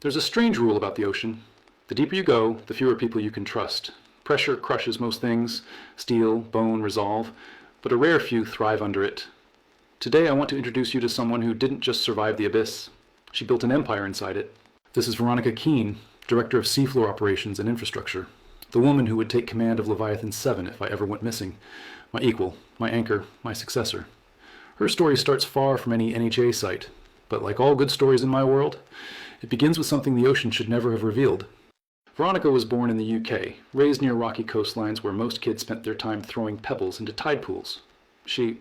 There's a strange rule about the ocean. The deeper you go, the fewer people you can trust. Pressure crushes most things, steel, bone, resolve, but a rare few thrive under it. Today I want to introduce you to someone who didn't just survive the abyss. She built an empire inside it. This is Veronica Keene, Director of Seafloor Operations and Infrastructure. The woman who would take command of Leviathan-7 if I ever went missing. My equal, my anchor, my successor. Her story starts far from any NHA site, but like all good stories in my world, it begins with something the ocean should never have revealed. Veronica was born in the UK, raised near rocky coastlines where most kids spent their time throwing pebbles into tide pools. She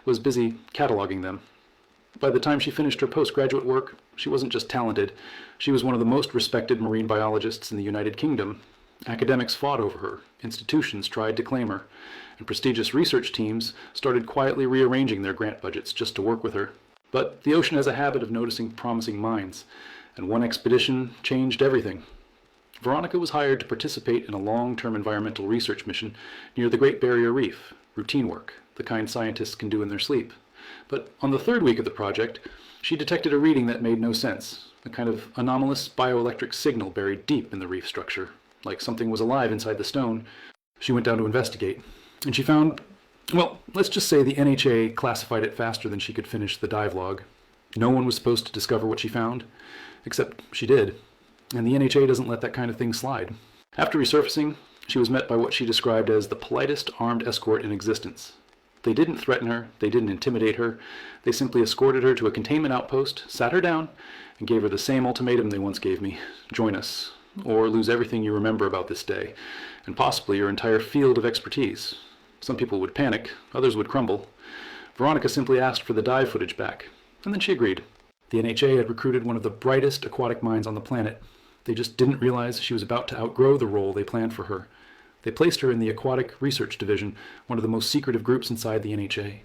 was busy cataloging them. By the time she finished her postgraduate work, she wasn't just talented, she was one of the most respected marine biologists in the United Kingdom. Academics fought over her, institutions tried to claim her, and prestigious research teams started quietly rearranging their grant budgets just to work with her. But the ocean has a habit of noticing promising minds, and one expedition changed everything. Veronica was hired to participate in a long-term environmental research mission near the Great Barrier Reef, routine work, the kind scientists can do in their sleep. But on the third week of the project, she detected a reading that made no sense, a kind of anomalous bioelectric signal buried deep in the reef structure, like something was alive inside the stone. She went down to investigate, and she found, well, let's just say the NHA classified it faster than she could finish the dive log. No one was supposed to discover what she found, except she did. And the NHA doesn't let that kind of thing slide. After resurfacing, she was met by what she described as the politest armed escort in existence. They didn't threaten her, they didn't intimidate her, they simply escorted her to a containment outpost, sat her down, and gave her the same ultimatum they once gave me: join us, or lose everything you remember about this day, and possibly your entire field of expertise. Some people would panic, others would crumble. Veronica simply asked for the dive footage back, and then she agreed. The NHA had recruited one of the brightest aquatic minds on the planet. They just didn't realize she was about to outgrow the role they planned for her. They placed her in the Aquatic Research Division, one of the most secretive groups inside the NHA.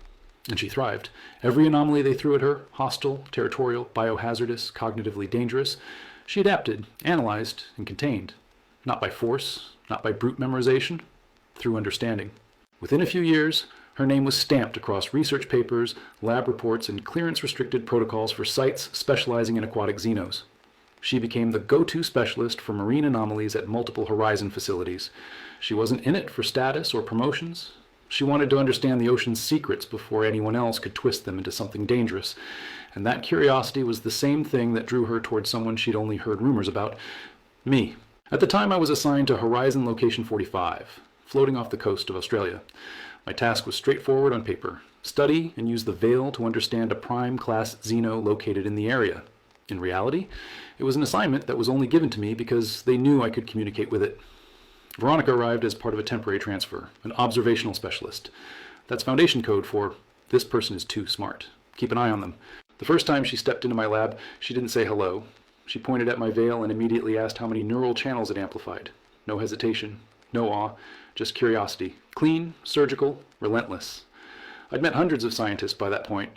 And she thrived. Every anomaly they threw at her, hostile, territorial, biohazardous, cognitively dangerous, she adapted, analyzed, and contained. Not by force, not by brute memorization, through understanding. Within a few years, her name was stamped across research papers, lab reports, and clearance-restricted protocols for sites specializing in aquatic xenos. She became the go-to specialist for marine anomalies at multiple Horizon facilities. She wasn't in it for status or promotions. She wanted to understand the ocean's secrets before anyone else could twist them into something dangerous. And that curiosity was the same thing that drew her towards someone she'd only heard rumors about: me. At the time, I was assigned to Horizon Location 45, floating off the coast of Australia. My task was straightforward on paper: study and use the veil to understand a prime-class xeno located in the area. In reality, it was an assignment that was only given to me because they knew I could communicate with it. Veronica arrived as part of a temporary transfer, an observational specialist. That's foundation code for, this person is too smart. Keep an eye on them. The first time she stepped into my lab, she didn't say hello. She pointed at my veil and immediately asked how many neural channels it amplified. No hesitation, no awe, just curiosity. Clean, surgical, relentless. I'd met hundreds of scientists by that point.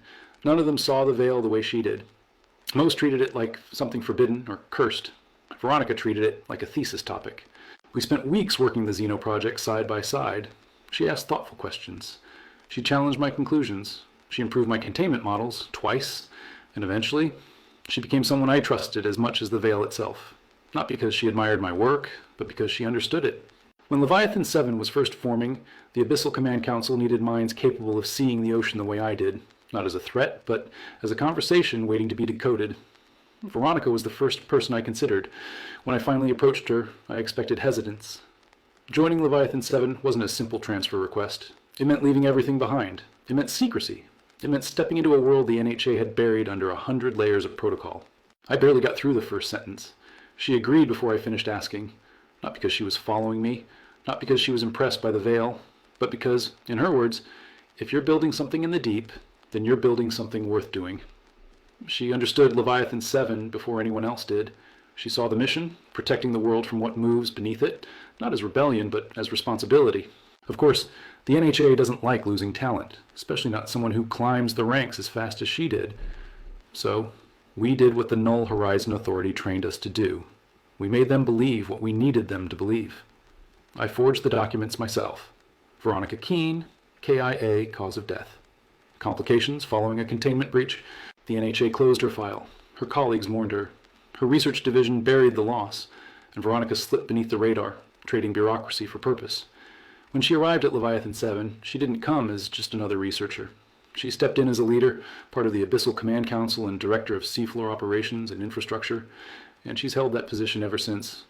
None of them saw the veil the way she did. Most treated it like something forbidden or cursed. Veronica treated it like a thesis topic. We spent weeks working the Xeno project side by side. She asked thoughtful questions. She challenged my conclusions. She improved my containment models twice, and eventually, she became someone I trusted as much as the veil itself. Not because she admired my work, but because she understood it. When Leviathan-7 was first forming, the Abyssal Command Council needed minds capable of seeing the ocean the way I did. Not as a threat, but as a conversation waiting to be decoded. Veronica was the first person I considered. When I finally approached her, I expected hesitance. Joining Leviathan-7 wasn't a simple transfer request. It meant leaving everything behind. It meant secrecy. It meant stepping into a world the NHA had buried under 100 layers of protocol. I barely got through the first sentence. She agreed before I finished asking. Not because she was following me, not because she was impressed by the veil, but because, in her words, if you're building something in the deep, then you're building something worth doing. She understood Leviathan-7 before anyone else did. She saw the mission, protecting the world from what moves beneath it, not as rebellion, but as responsibility. Of course, the NHA doesn't like losing talent, especially not someone who climbs the ranks as fast as she did. So, we did what the Null Horizon Authority trained us to do. We made them believe what we needed them to believe. I forged the documents myself. Veronica Keene, KIA, cause of death. Complications following a containment breach. The NHA closed her file. Her colleagues mourned her. Her research division buried the loss, and Veronica slipped beneath the radar, trading bureaucracy for purpose. When she arrived at Leviathan-7, she didn't come as just another researcher. She stepped in as a leader, part of the Abyssal Command Council and director of seafloor operations and infrastructure, and she's held that position ever since.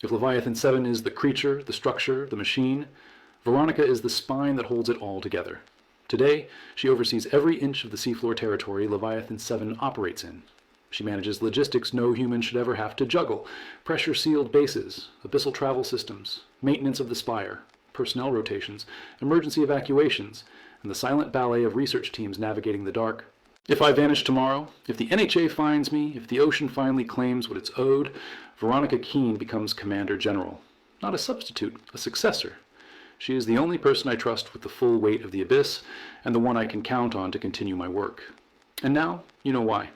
If Leviathan-7 is the creature, the structure, the machine, Veronica is the spine that holds it all together. Today, she oversees every inch of the seafloor territory Leviathan-7 operates in. She manages logistics no human should ever have to juggle: pressure-sealed bases, abyssal travel systems, maintenance of the spire, personnel rotations, emergency evacuations, and the silent ballet of research teams navigating the dark. If I vanish tomorrow, if the NHA finds me, if the ocean finally claims what it's owed, Veronica Keene becomes Commander General. Not a substitute, a successor. She is the only person I trust with the full weight of the abyss, and the one I can count on to continue my work. And now, you know why.